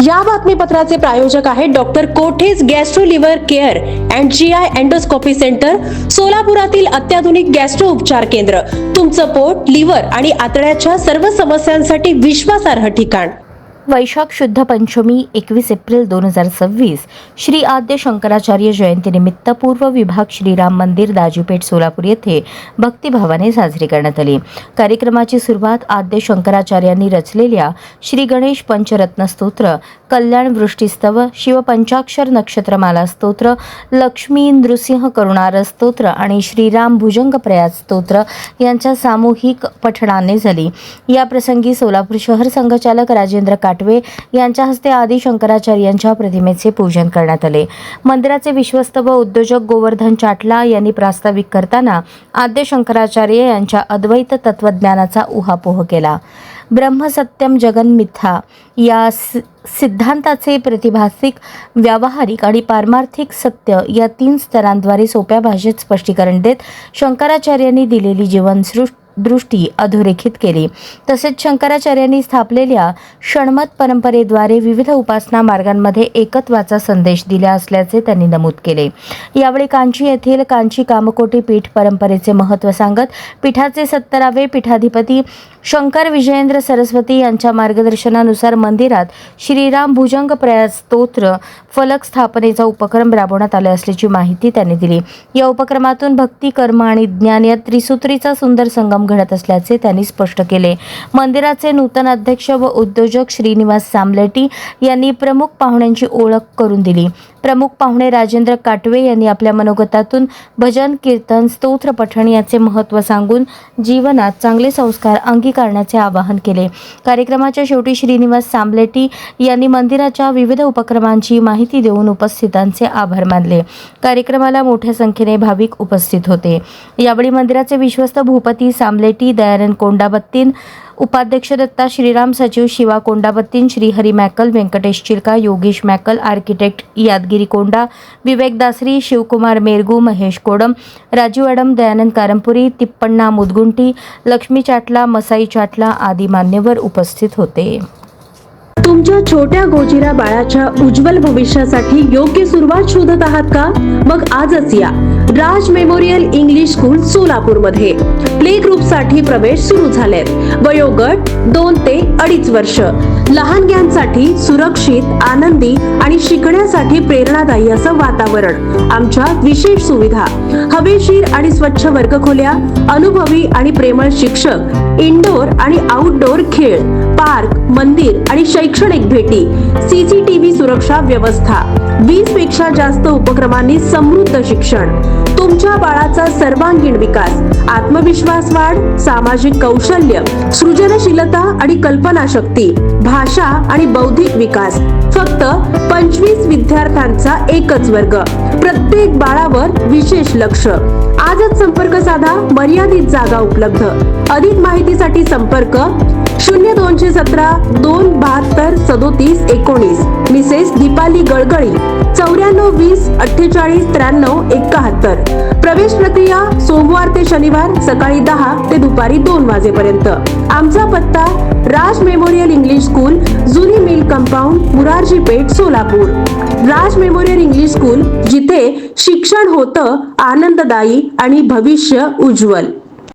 या बातमीपत्राचे प्रायोजक आहेत doctor Kothej gastro liver care and GI endoscopy centre, सोलापुरातील अत्याधुनिक गॅस्ट्रो उपचार केंद्र. तुमचं पोट, लिव्हर आणि आतड्याच्या सर्व समस्यांसाठी विश्वासार्ह ठिकाण. वैशाख शुद्ध पंचमी 21 एप्रिल 2026 श्री आद्य शंकराचार्य जयंतीनिमित्त पूर्व विभाग श्रीराम मंदिर दाजीपेठ सोलापूर येथे भक्तिभावाने साजरी करण्यात आली. कार्यक्रमाची सुरुवात आद्य शंकराचार्यांनी रचलेल्या श्री गणेश पंचरत्न स्तोत्र, कल्याण वृष्टीस्तव, शिवपंचाक्षर नक्षत्रमाला स्तोत्र, लक्ष्मी नृसिंह करुणार स्तोत्र आणि श्रीराम भुजंग प्रयाग स्तोत्र यांच्या सामूहिक पठणाने झाली. या प्रसंगी सोलापूर शहर संघचालक राजेंद्र काटवे यांच्या हस्ते आदि शंकराचार्यांच्या प्रतिमेचे पूजन करण्यात आले. मंदिराचे विश्वस्त व उद्योजक गोवर्धन चाटला यांनी प्रास्ताविक करताना आद्य शंकराचार्य यांच्या अद्वैत तत्वज्ञानाचा उहापोह केला. ब्रह्म सत्यम जगन मिथ्या या सिद्धांताचे प्रतिभासिक, व्यावहारिक आणि पारमार्थिक सत्य या 3 स्तरांद्वारे सोप्या भाषेत स्पष्टीकरण देत शंकराचार्यांनी दिलेली जीवनदृष्टी अधोरेखित केली. तसेच शंकराचार्यांनी स्थापलेल्या षण्मत परंपरेद्वारे विविध उपासना मार्गांमध्ये एकत्वाचा संदेश दिला असल्याचे त्यांनी नमूद केले. यावेळी कांची येथील कांची कामकोटी पीठ परंपरेचे महत्त्व सांगत पीठाचे 17वे पीठाधिपती शंकर विजयेंद्र सरस्वती यांच्या मार्गदर्शनानुसार मंदिरात श्रीराम भुजंग प्रयाग स्तोत्र फलक स्थापनेचा उपक्रम राबवण्यात आला असल्याची माहिती त्यांनी दिली. या उपक्रमातून भक्ती, कर्म आणि ज्ञान या त्रिसूत्रीचा सुंदर संगम घडत असल्याचे त्यांनी स्पष्ट केले. मंदिराचे नूतन अध्यक्ष व उद्योजक श्रीनिवास सामलेटी यांनी प्रमुख पाहुण्यांची ओळख करून दिली. प्रमुख पाहुणे राजेंद्र काटवे यांनी आपल्या मनोगतातून भजन, कीर्तन, स्तोत्र पठण याचे महत्त्व सांगून जीवनात चांगले संस्कार अंगीकारण्याचे आवाहन केले. कार्यक्रमाच्या शेवटी श्रीनिवास सामलेटी यांनी मंदिराच्या विविध उपक्रमांची माहिती देऊन उपस्थितांचे आभार मानले. कार्यक्रमाला मोठ्या संख्येने भाविक उपस्थित होते. यावेळी मंदिराचे विश्वस्त भूपती सामलेटी, दयानंद कोंडाबत्तीन, उपाध्यक्ष दत्ता श्रीराम, सचिव शिवा कोंडाबत्तीन, श्रीहरी मॅकल, व्यंकटेश चिरका, योगेश मॅकल, आर्किटेक्ट यादगिरी कोंडा, विवेक दासरी, शिवकुमार मेरगू, महेश कोडम, राजू अडम, दयानंद कारंपुरी, तिप्पण्णा मुदगुंटी, लक्ष्मी चाटला, मसाई चाटला आदी मान्यवर उपस्थित होते. तुमच्या छोट्या गोजिरा बाळाच्या उज्ज्वल भविष्यासाठी योग्य सुरुवात शोधत आहात का? मग आजच या राज मेमोरियल इंग्लिश स्कूल सोलापूर मध्ये प्ले ग्रुप साठी प्रवेश सुरू झालेत. वयोगट 2 ते 2.5 वर्ष. लहानग्यांसाठी सुरक्षित, आनंदी आणि शिकण्यासाठी प्रेरणादायी असं वातावरण. आमच्यात विशेष सुविधा, हवेशीर आणि स्वच्छ वर्गखोल्या, अनुभवी आणि प्रेमळ शिक्षक, इंडोर आणि आउटडोर खेळ, पार्क, मंदिर आणि शैक्षणिक भेटी, CCTV सुरक्षा व्यवस्था, 20 पेक्षा जास्त उपक्रमांनी समृद्ध शिक्षण. तुमच्या बाळाचा सर्वांगीण विकास, आत्मविश्वास वाढ, सामाजिक कौशल्य, सृजनशीलता आणि कल्पनाशक्ती, भाषा आणि बौद्धिक विकास. फक्त 25 विद्यार्थ्यांचा एकच वर्ग. प्रत्येक बाळावर विशेष लक्ष. आजच संपर्क साधा. मर्यादित जागा उपलब्ध. अधिक माहितीसाठी संपर्क 0217 272 37 19. मिसेस दीपाली गळगळी 94 20 48 93 71. प्रवेश प्रक्रिया सोमवार ते शनिवार सकाळी 10 ते दुपारी 2 वाजेपर्यंत. आमचा पत्ता राज मेमोरियल इंग्लिश स्कूल, जुनी मिल कंपाऊंड, मुरारजी पेठ, सोलापूर. राज मेमोरियल इंग्लिश स्कूल, जिथे शिक्षण होतं आनंददायी आणि भविष्य उज्ज्वल.